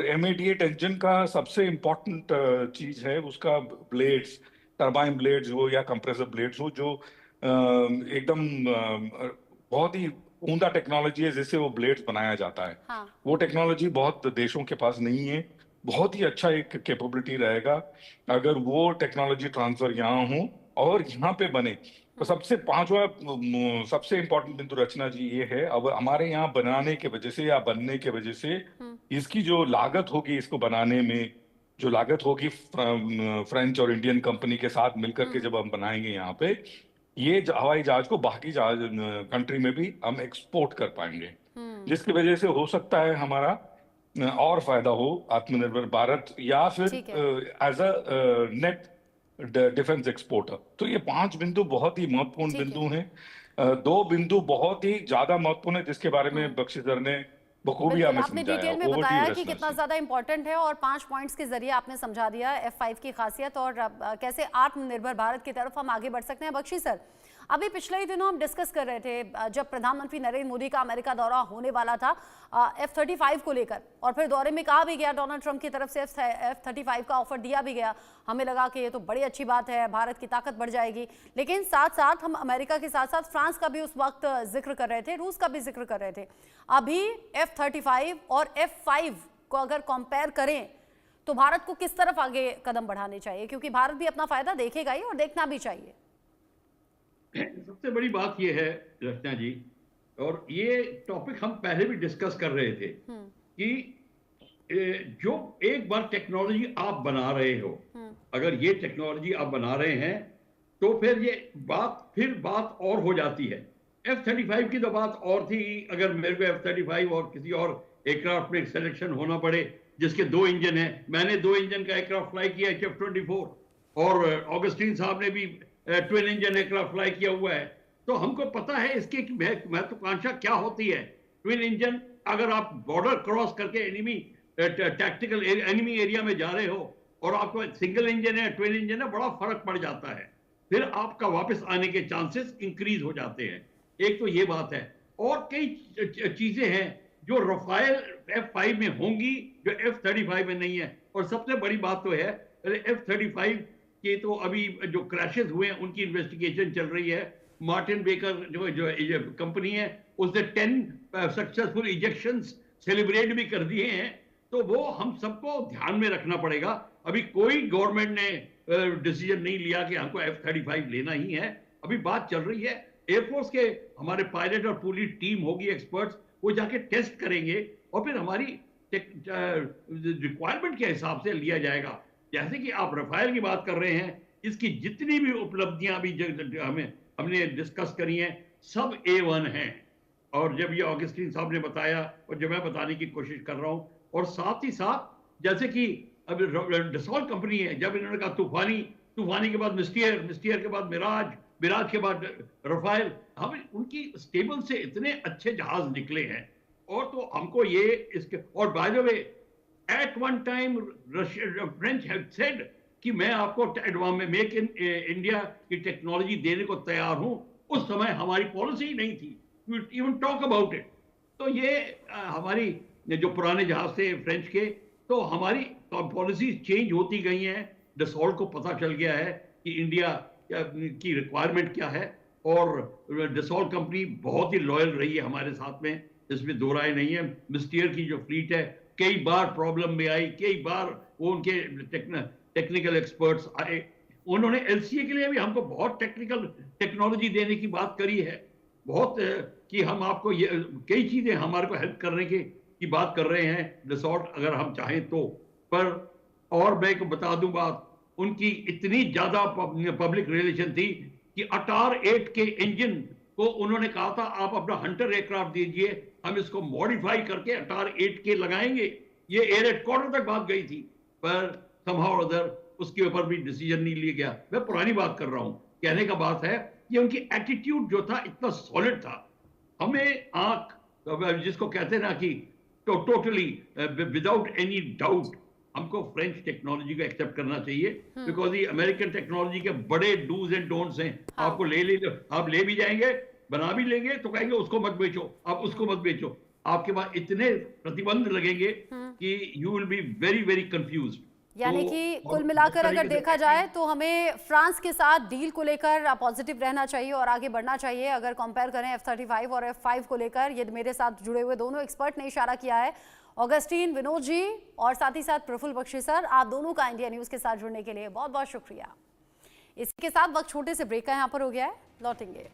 M88 engine का सबसे important चीज है उसका ब्लेड्स, टरबाइन ब्लेड्स हो या कंप्रेसर ब्लेड्स हो, जो एकदम बहुत ही उम्दा टेक्नोलॉजी है जिससे वो ब्लेड्स बनाया जाता है। हाँ। वो टेक्नोलॉजी बहुत देशों के पास नहीं है। बहुत ही अच्छा एक कैपेबिलिटी रहेगा अगर वो टेक्नोलॉजी ट्रांसफर यहाँ हो और यहाँ पे बने। तो सबसे पांचवा सबसे इम्पोर्टेंट बिंदु रचना जी ये है, अब हमारे यहाँ बनाने के वजह से या बनने के वजह से इसकी जो लागत होगी, इसको बनाने में जो लागत होगी फ्रेंच और इंडियन कंपनी के साथ मिलकर के जब हम बनाएंगे यहाँ पे, ये हवाई जहाज को बाकी जहाज कंट्री में भी हम एक्सपोर्ट कर पाएंगे, जिसकी वजह से हो सकता है हमारा और फायदा हो आत्मनिर्भर भारत या फिर ठीक है। As a net defence exporter. तो ये पांच बिंदु बहुत ही महत्वपूर्ण ठीक है। बिंदु हैं। दो बिंदु बहुत ही ज्यादा महत्वपूर्ण है जिसके बारे में हम्म। बख्शी सर ने बखूबी बिल्कुल, हमें आपने समझाया। डिटेल में ओवर टू यू बताया कि रचना कितना जी। ज़्यादा इंपॉर्टेंट है और 5 पॉइंट्स के जरिए आपने समझा दिया F5 की खासियत और कैसे आत्मनिर्भर भारत की तरफ हम आगे बढ़ सकते हैं। बख्शी सर, अभी पिछले ही दिनों हम डिस्कस कर रहे थे जब प्रधानमंत्री नरेंद्र मोदी का अमेरिका दौरा होने वाला था F35 को लेकर, और फिर दौरे में कहा भी गया, डोनाल्ड ट्रंप की तरफ से F35 का ऑफर दिया भी गया। हमें लगा कि ये तो बड़ी अच्छी बात है, भारत की ताकत बढ़ जाएगी। लेकिन साथ साथ हम अमेरिका के साथ साथ फ्रांस का भी उस वक्त जिक्र कर रहे थे, रूस का भी जिक्र कर रहे थे। अभी F35 और F5 को अगर कंपेयर करें तो भारत को किस तरफ आगे कदम बढ़ाने चाहिए, क्योंकि भारत भी अपना फायदा देखेगा ही और देखना भी चाहिए। सबसे बड़ी बात यह है रचना जी, और ये टॉपिक हम पहले भी डिस्कस कर रहे थे कि जो एक बार टेक्नोलॉजी आप बना रहे हो, अगर ये टेक्नोलॉजी आप बना रहे हैं तो फिर ये बात और हो जाती है। F35 की तो बात और थी, अगर मेरे को F35 और किसी और एयरक्राफ्ट में सिलेक्शन होना पड़े जिसके 2 इंजन हैं। मैंने 2 इंजन का एयरक्राफ्ट फ्लाई किया HF-24, और ऑगस्टीन साहब ने भी ट्विन इंजन एयरक्राफ्ट फ्लाई किया हुआ है। तो हमको पता है इसकी महत्वाकांक्षा क्या होती है। ट्विन इंजन, अगर आप बॉर्डर क्रॉस करके एनिमी टैक्टिकल एनिमी एरिया में जा रहे हो और आपको सिंगल इंजन है, ट्विन इंजन है, बड़ा फर्क पड़ जाता है। फिर आपका वापस आने के चांसेस इंक्रीज हो जाते हैं। एक तो ये बात है, और कई चीजें हैं जो रफाल F5 में होंगी जो F35 में नहीं है। और सबसे बड़ी बात तो है, F35 के तो अभी जो क्रैशेस हुए हैं उनकी इन्वेस्टिगेशन चल रही है। मार्टिन बेकर जो कंपनी है, उसने 10 सक्सेसफुल इजेक्शंस सेलिब्रेट भी कर दिए हैं। तो वो हम सबको ध्यान में रखना पड़ेगा। अभी कोई गवर्नमेंट ने डिसीजन नहीं लिया कि हमको F35 लेना ही है। अभी बात चल रही है, एयरफोर्स के हमारे पायलट और पूरी टीम होगी, एक्सपर्ट्स, वो जाके टेस्ट करेंगे और फिर हमारी रिक्वायरमेंट के हिसाब से लिया जाएगा। जैसे कि आप रफाल की बात कर रहे हैं, इसकी जितनी भी उपलब्धियां अभी हमने डिस्कस करी हैं, सब A1 हैं। और जब ये ऑगस्टीन साहब ने बताया और जब मैं बताने की कोशिश कर रहा हूं, और साथ ही साथ जैसे कि अब डसॉल्ट कंपनी है, जब इन्होंने कहा तूफानी के बाद मिस्टियर के बाद मिराज के बाद रफाल, हम उनकी स्टेबल से इतने अच्छे जहाज निकले हैं। और तो हमको ये इसके, और by the way at one time French have said कि मैं आपको मेक इन इंडिया की टेक्नोलॉजी देने को तैयार हूं। उस समय हमारी पॉलिसी ही नहीं थी इवन टॉक अबाउट इट। तो ये हमारी जो पुराने जहाज थे फ्रेंच के, तो हमारी पॉलिसी चेंज होती गई हैं। डसॉल्ट को पता चल गया है कि इंडिया की रिक्वायरमेंट क्या है, और डसॉल्ट कंपनी बहुत ही लॉयल रही है हमारे साथ में, इसमें दो राय नहीं है। मिस्टियर की जो फ्लीट है कई बार प्रॉब्लम में आई, कई बार वो उनके टेक्निकल एक्सपर्ट्स आए, उन्होंने LCA के लिए भी हमको बहुत टेक्निकल टेक्नोलॉजी देने की बात करी है, बहुत कि हम आपको ये कई चीजें हमारे को हेल्प करने की बात कर रहे हैं डसॉल्ट, अगर हम चाहें तो। पर और मैं को बता दूं बात, उनकी इतनी ज्यादा पब्लिक रिलेशन थी कि अटार 8 के इंजन को उन्होंने कहा था आप अपना हंटर एयरक्राफ्ट दीजिए, हम इसको मॉडिफाई करके अटार 8 के लगाएंगे। ये एयर हेडक्वार्टर तक बात गई थी, पर समहाउ अदर उसके ऊपर भी डिसीजन नहीं लिया गया। मैं पुरानी बात कर रहा हूं, कहने का बात है कि उनकी एटीट्यूड जो था इतना सॉलिड था। हमें आंख जिसको कहते हैं ना कि टोटली विदाउट एनी डाउट हमको फ्रेंच टेक्नोलॉजी को एक्सेप्ट करना चाहिए, बिकॉज ये अमेरिकन टेक्नोलॉजी के बड़े डूज एंड डोंट्स हैं। आपको आप ले भी जाएंगे, बना भी लेंगे तो कहेंगे उसको मत बेचो, आप उसको मत बेचो। आपके पास इतने प्रतिबंध लगेंगे कि you will be very very confuse. यानी कि कुल मिलाकर अगर देखा जाए तो हमें फ्रांस के साथ डील को लेकर पॉजिटिव रहना चाहिए और आगे बढ़ना चाहिए। अगर कंपेयर करें F-35 और F-5 को लेकर, ये मेरे साथ जुड़े हुए दोनों एक्सपर्ट ने इशारा किया है, ऑगस्टीन, विनोद जी और साथ ही साथ प्रफुल्ल बख्शी सर, आप दोनों का इंडिया न्यूज़ के साथ जुड़ने के लिए बहुत बहुत शुक्रिया। इसी के साथ वक्त छोटे से ब्रेक का यहाँ पर हो गया है, लौटेंगे।